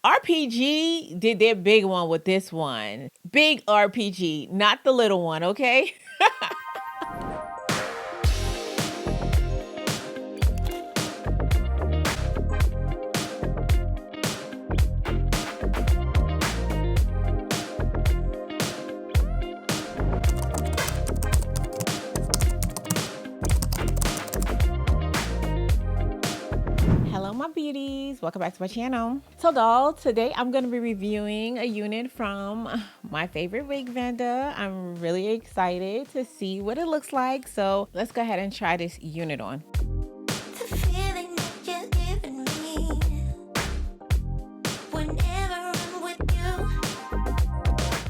RPG did their big one with this one. Big RPG, not the little one, okay? Hello my beauties, welcome back to my channel. So doll, today I'm going to be reviewing a unit from my favorite wig vendor. I'm really excited to see what it looks like, so let's go ahead and try this unit on.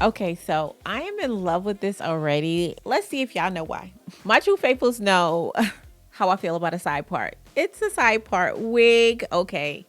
Okay, so I am in love with this already. Let's see if y'all know why. My true faithfuls know how I feel about a side part. It's a side part wig. Okay,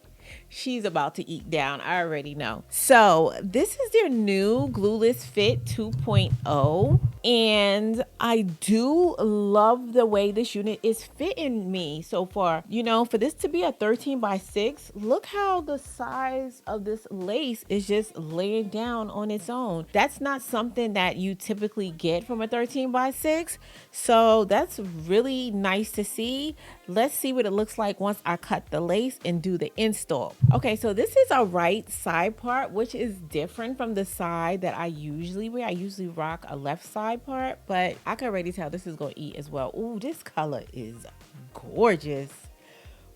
she's about to eat down. I already know. So this is their new Glueless Fit 2.0. And I do love the way this unit is fitting me so far. You know, for this to be a 13x6, look how the size of this lace is just laying down on its own. That's not something that you typically get from a 13x6. So that's really nice to see. Let's see what it looks like once I cut the lace and do the install. Okay, so this is a right side part, which is different from the side that I usually wear. I usually rock a left side part, but I can already tell this is gonna eat as well. Ooh, this color is gorgeous.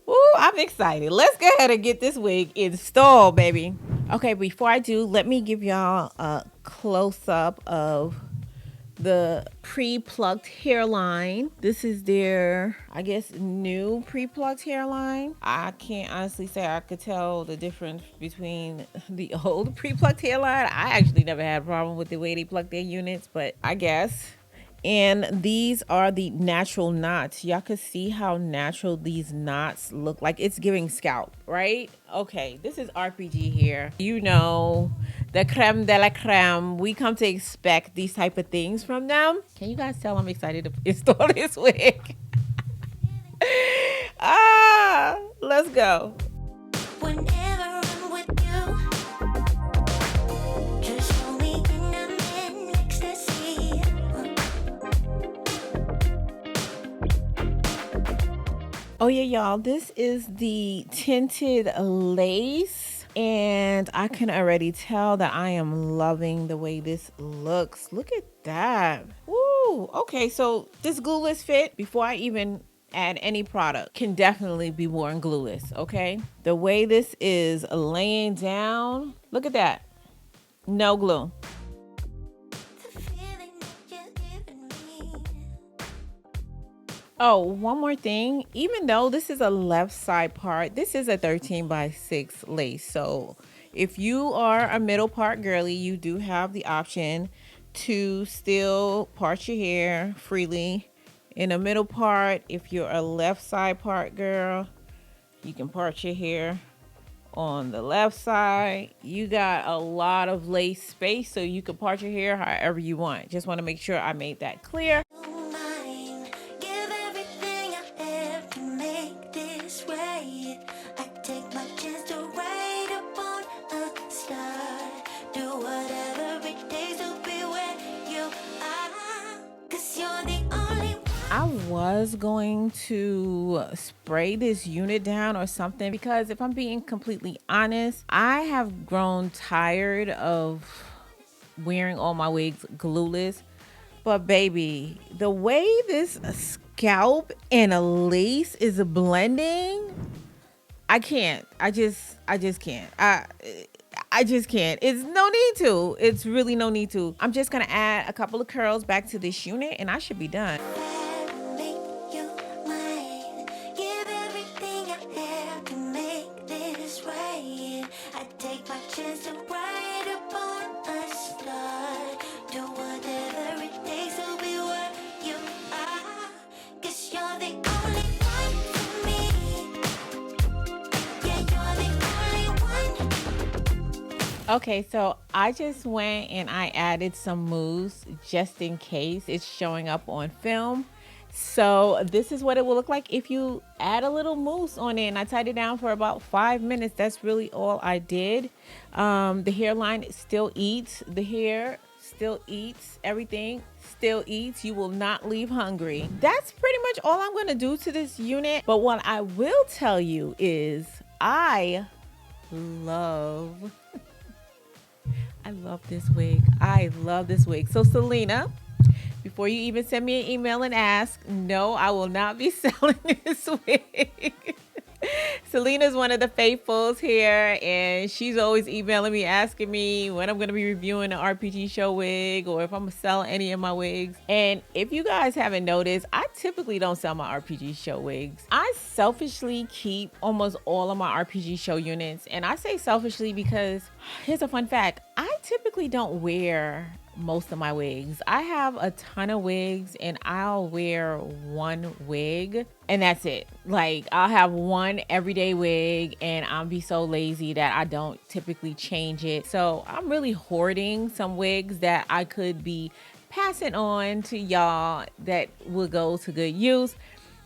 Ooh, I'm excited. Let's go ahead and get this wig installed, baby. Okay, before I do, let me give y'all a close-up of the Pre-Plucked hairline. This is their, I guess, new Pre-Plucked hairline. I can't honestly say I could tell the difference between the old Pre-Plucked hairline. I actually never had a problem with the way they pluck their units, but I guess. And these are the natural knots. Y'all can see how natural these knots look like. It's giving scalp, right? Okay, this is RPG here. You know, the creme de la creme. We come to expect these type of things from them. Can you guys tell I'm excited to install this wig? Let's go. Oh yeah, y'all, this is the tinted lace, and I can already tell that I am loving the way this looks. Look at that. Woo. Okay, so this glueless fit, before I even add any product, can definitely be worn glueless, okay? The way this is laying down, look at that. No glue. Oh, one more thing. Even though this is a left side part, this is a 13x6 lace. So if you are a middle part girly, you do have the option to still part your hair freely. In a middle part, if you're a left side part girl, you can part your hair on the left side. You got a lot of lace space, so you can part your hair however you want. Just want to make sure I made that clear. I was going to spray this unit down or something, because if I'm being completely honest, I have grown tired of wearing all my wigs glueless. But baby, the way this scalp and a lace is blending, I can't. I just can't. I just can't. It's no need to. It's really no need to. I'm just gonna add a couple of curls back to this unit and I should be done. Okay, so I just went and I added some mousse just in case it's showing up on film. So this is what it will look like if you add a little mousse on it. And I tied it down for about 5 minutes. That's really all I did. The hairline still eats. The hair still eats. Everything still eats. You will not leave hungry. That's pretty much all I'm going to do to this unit. But what I will tell you is I love this wig. I love this wig. So Selena, before you even send me an email and ask, no, I will not be selling this wig. Selena's one of the faithfuls here, and she's always emailing me, asking me when I'm going to be reviewing an RPG show wig or if I'm going to sell any of my wigs. And if you guys haven't noticed, I typically don't sell my RPG show wigs. I selfishly keep almost all of my RPG show units. And I say selfishly because here's a fun fact. I typically don't wear most of my wigs. I have a ton of wigs and I'll wear one wig and that's it. Like I'll have one everyday wig and I'll be so lazy that I don't typically change it. So I'm really hoarding some wigs that I could be passing on to y'all that will go to good use.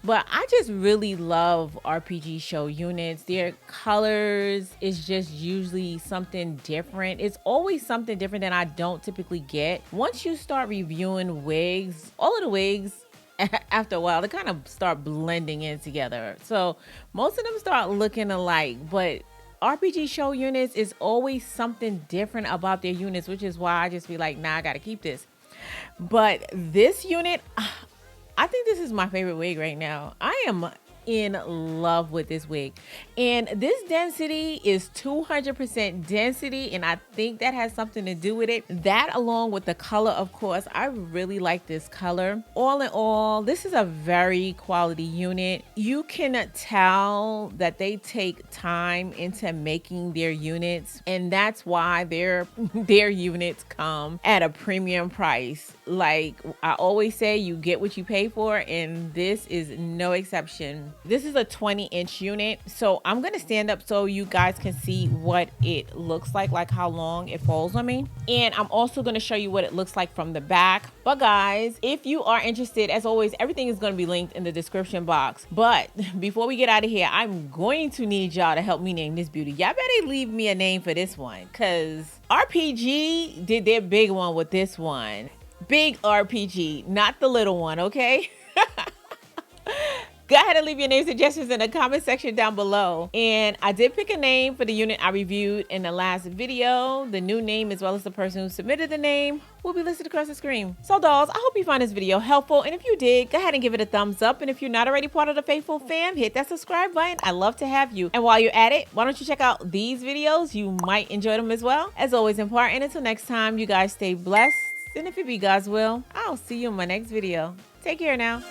But I just really love RPG show units. Their colors is just usually something different. It's always something different that I don't typically get. Once you start reviewing wigs, all of the wigs, after a while, they kind of start blending in together. So most of them start looking alike, but RPG show units is always something different about their units, which is why I just be like, nah, I gotta keep this. But this unit, I think this is my favorite wig right now. I am in love with this wig, and this density is 200% density, and I think that has something to do with it. That along with the color, of course, I really like this color. All in all, this is a very quality unit. You can tell that they take time into making their units, and that's why their units come at a premium price. Like I always say, you get what you pay for, and this is no exception. This is a 20-inch unit, so I'm gonna stand up so you guys can see what it looks like how long it falls on me. And I'm also gonna show you what it looks like from the back. But guys, if you are interested, as always, everything is gonna be linked in the description box. But before we get out of here, I'm going to need y'all to help me name this beauty. Y'all better leave me a name for this one, because RPG did their big one with this one. Big RPG, not the little one, okay? Go ahead and leave your name suggestions in the comment section down below. And I did pick a name for the unit I reviewed in the last video. The new name, as well as the person who submitted the name, will be listed across the screen. So dolls, I hope you find this video helpful. And if you did, go ahead and give it a thumbs up. And if you're not already part of the Faithful fam, hit that subscribe button. I love to have you. And while you're at it, why don't you check out these videos? You might enjoy them as well. As always, in part, and until next time, you guys stay blessed. And if it be God's will, I'll see you in my next video. Take care now.